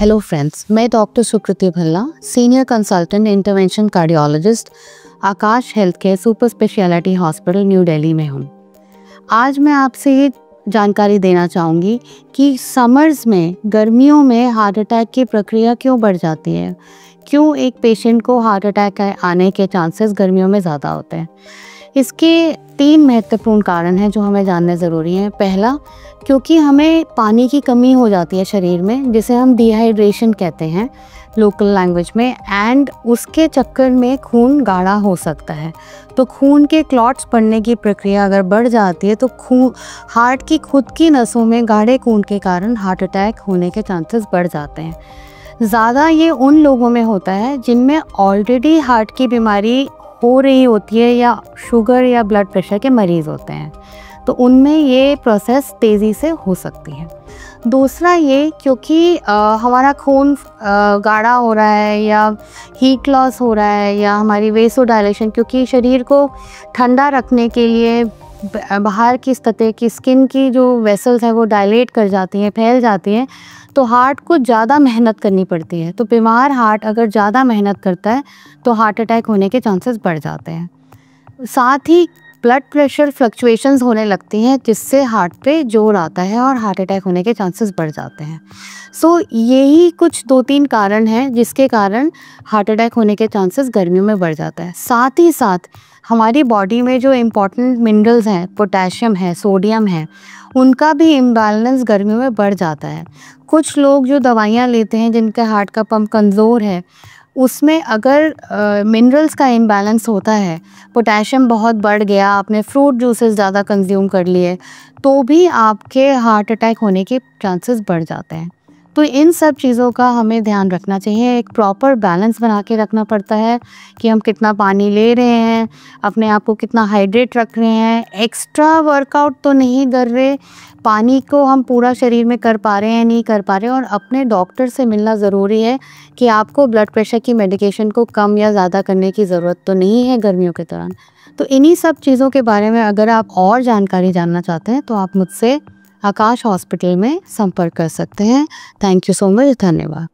Hello friends, मैं doctor Sukriti Bhalla, senior consultant intervention cardiologist, Aakash health care super speciality hospital new Delhi में हूँ। आज मैं आपसे ये जानकारी देना चाहूँगी कि समर्स में, गर्मियों में हार्ट अटैक की प्रक्रिया क्यों बढ़ जाती है, क्यों एक पेशेंट को हार्ट अटैक आने के चांसेस गर्मियों में ज़्यादा होते हैं। इसके 3 महत्वपूर्ण कारण हैं जो हमें जानने ज़रूरी हैं। पहला, क्योंकि हमें पानी की कमी हो जाती है शरीर में, जिसे हम डिहाइड्रेशन कहते हैं लोकल लैंग्वेज में, एंड उसके चक्कर में खून गाढ़ा हो सकता है। तो खून के क्लॉट्स पड़ने की प्रक्रिया अगर बढ़ जाती है तो हार्ट की खुद की नसों में गाढ़े खून के कारण हार्ट अटैक होने के चांसेस बढ़ जाते हैं। ज़्यादा ये उन लोगों में होता है जिनमें ऑलरेडी हार्ट की बीमारी हो रही होती है या शुगर या ब्लड प्रेशर के मरीज़ होते हैं, तो उनमें ये प्रोसेस तेज़ी से हो सकती है। दूसरा ये, क्योंकि हमारा खून गाढ़ा हो रहा है या हीट लॉस हो रहा है या हमारी वेसोडाइलेशन, क्योंकि शरीर को ठंडा रखने के लिए बाहर की सतह की स्किन की जो वेसल्स हैं वो डायलेट कर जाती हैं, फैल जाती हैं, तो हार्ट को ज़्यादा मेहनत करनी पड़ती है। तो बीमार हार्ट अगर ज़्यादा मेहनत करता है तो हार्ट अटैक होने के चांसेस बढ़ जाते हैं। साथ ही ब्लड प्रेशर फ्लक्चुएशंस होने लगती हैं, जिससे हार्ट पे जोर आता है और हार्ट अटैक होने के चांसेस बढ़ जाते हैं। सो यही कुछ 2-3 कारण हैं जिसके कारण हार्ट अटैक होने के चांसेस गर्मियों में बढ़ जाता है। साथ ही साथ हमारी बॉडी में जो इम्पॉर्टेंट मिनरल्स हैं, पोटेशियम है, सोडियम है, उनका भी इम्बैलेंस गर्मियों में बढ़ जाता है। कुछ लोग जो दवाइयाँ लेते हैं जिनका हार्ट का पंप कमज़ोर है, उसमें अगर मिनरल्स का इम्बैलेंस होता है, पोटेशियम बहुत बढ़ गया, आपने फ्रूट जूसेस ज़्यादा कंज्यूम कर लिए, तो भी आपके हार्ट अटैक होने के चांसेस बढ़ जाते हैं। तो इन सब चीज़ों का हमें ध्यान रखना चाहिए। एक प्रॉपर बैलेंस बना के रखना पड़ता है कि हम कितना पानी ले रहे हैं, अपने आप को कितना हाइड्रेट रख रहे हैं, एक्स्ट्रा वर्कआउट तो नहीं कर रहे, पानी को हम पूरा शरीर में कर पा रहे हैं, नहीं कर पा रहे हैं। और अपने डॉक्टर से मिलना ज़रूरी है कि आपको ब्लड प्रेशर की मेडिकेशन को कम या ज़्यादा करने की ज़रूरत तो नहीं है गर्मियों के दौरान। तो इन्हीं सब चीज़ों के बारे में अगर आप और जानकारी जानना चाहते हैं तो आप मुझसे आकाश हॉस्पिटल में संपर्क कर सकते हैं। Thank you so much. धन्यवाद।